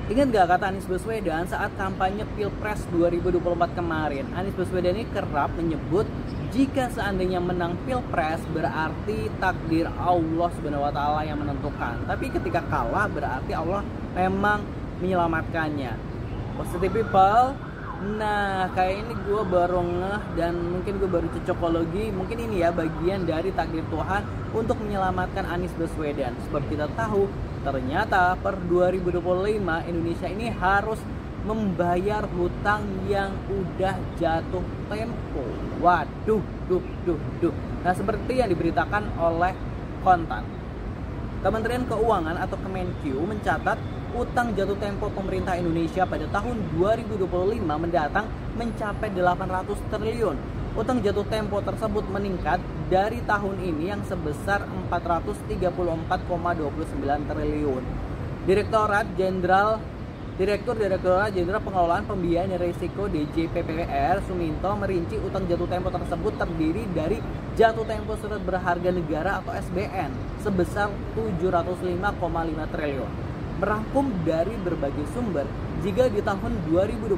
Ingat gak kata Anies Baswedan saat kampanye Pilpres 2024 kemarin? Anies Baswedan ini kerap menyebut jika seandainya menang Pilpres berarti takdir Allah Subhanahu wa taala yang menentukan. Tapi ketika kalah berarti Allah memang menyelamatkannya. Positive people. Nah, kayak ini gue baru ngeh dan mungkin gue baru cocokologi. Mungkin ini ya bagian dari takdir Tuhan untuk menyelamatkan Anies Baswedan. Sebab kita tahu ternyata per 2025 Indonesia ini harus membayar hutang yang udah jatuh tempo. Waduh, duh. Nah, seperti yang diberitakan oleh Kontan, Kementerian Keuangan atau Kemenkeu mencatat utang jatuh tempo pemerintah Indonesia pada tahun 2025 mendatang mencapai 800 triliun. Utang jatuh tempo tersebut meningkat dari tahun ini yang sebesar 434,29 triliun. Direktur Jenderal Pengelolaan Pembiayaan dan Risiko DJPPR Suminto merinci utang jatuh tempo tersebut terdiri dari jatuh tempo surat berharga negara atau SBN sebesar 705,5 triliun. Merangkum dari berbagai sumber, jika di tahun 2025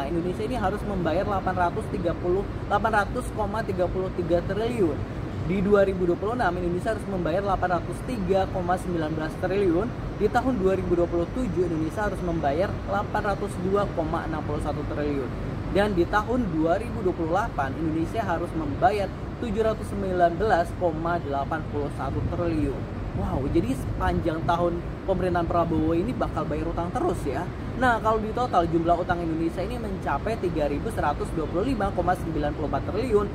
Indonesia ini harus membayar 800,33 triliun. Di 2026 Indonesia harus membayar 803,19 triliun. Di tahun 2027 Indonesia harus membayar 802,61 triliun. Dan di tahun 2028 Indonesia harus membayar 719,81 triliun. Wow, jadi sepanjang tahun pemerintahan Prabowo ini bakal bayar utang terus ya. Nah, kalau di total jumlah utang Indonesia ini mencapai 3.125,94 triliun.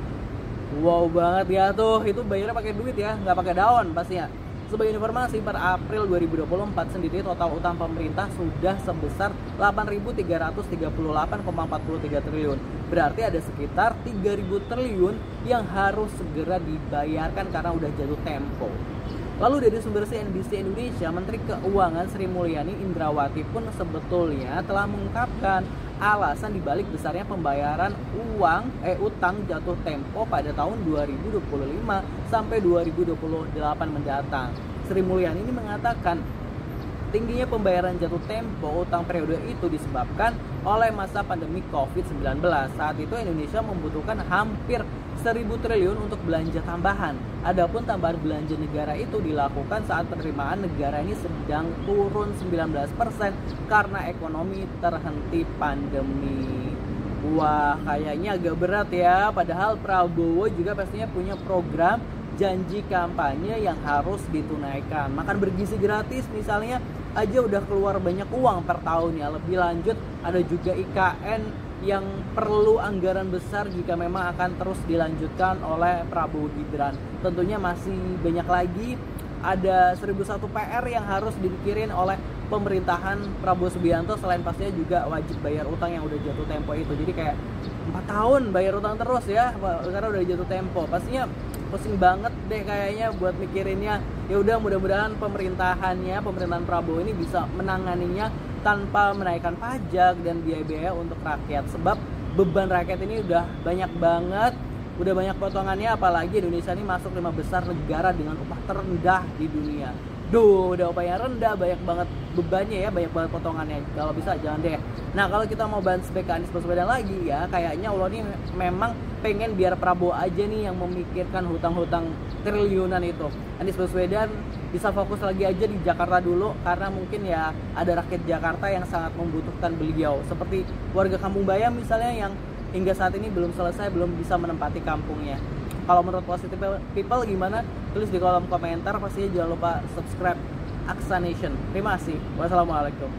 Wow banget ya tuh, itu bayarnya pakai duit ya, nggak pakai daun pastinya. Sebagai informasi, per April 2024 sendiri total utang pemerintah sudah sebesar 8.338,43 triliun. Berarti ada sekitar 3.000 triliun yang harus segera dibayarkan karena udah jatuh tempo. Lalu dari sumber CNBC Indonesia, Menteri Keuangan Sri Mulyani Indrawati pun sebetulnya telah mengungkapkan alasan dibalik besarnya pembayaran utang jatuh tempo pada tahun 2025 sampai 2028 mendatang. Sri Mulyani ini mengatakan tingginya pembayaran jatuh tempo utang periode itu disebabkan oleh masa pandemi COVID-19. Saat itu Indonesia membutuhkan hampir 1.000 triliun untuk belanja tambahan. Adapun tambahan belanja negara itu dilakukan saat penerimaan negara ini sedang turun 19% karena ekonomi terhenti pandemi. Wah, kayaknya agak berat ya. Padahal Prabowo juga pastinya punya program janji kampanye yang harus ditunaikan. Makan bergizi gratis misalnya aja udah keluar banyak uang per tahunnya. Lebih lanjut ada juga IKN yang perlu anggaran besar jika memang akan terus dilanjutkan oleh Prabowo Gibran. Tentunya masih banyak lagi, ada 1001 PR yang harus dipikirin oleh pemerintahan Prabowo Subianto, selain pastinya juga wajib bayar utang yang udah jatuh tempo itu. Jadi kayak 4 tahun bayar utang terus ya karena udah jatuh tempo. Pastinya pusing banget deh kayaknya buat mikirinnya. Ya udah, mudah-mudahan pemerintahan Prabowo ini bisa menanganinya tanpa menaikkan pajak dan biaya-biaya untuk rakyat. Sebab beban rakyat ini udah banyak banget, udah banyak potongannya, apalagi Indonesia ini masuk 5 besar negara dengan upah terendah di dunia. Duh, udah upahnya rendah, banyak banget bebannya ya, banyak banget potongannya. Kalau bisa jangan deh. Nah, kalau kita mau bahas spek Anies Baswedan lagi ya, kayaknya Allah ini memang pengen biar Prabowo aja nih yang memikirkan hutang-hutang triliunan itu. Anies Baswedan bisa fokus lagi aja di Jakarta dulu, karena mungkin ya ada rakyat Jakarta yang sangat membutuhkan beliau. Seperti warga Kampung Bayam misalnya yang hingga saat ini belum selesai, belum bisa menempati kampungnya. Kalau menurut Positive People gimana? Tulis di kolom komentar. Pastinya jangan lupa subscribe Aksa Nation. Terima kasih. Wassalamualaikum.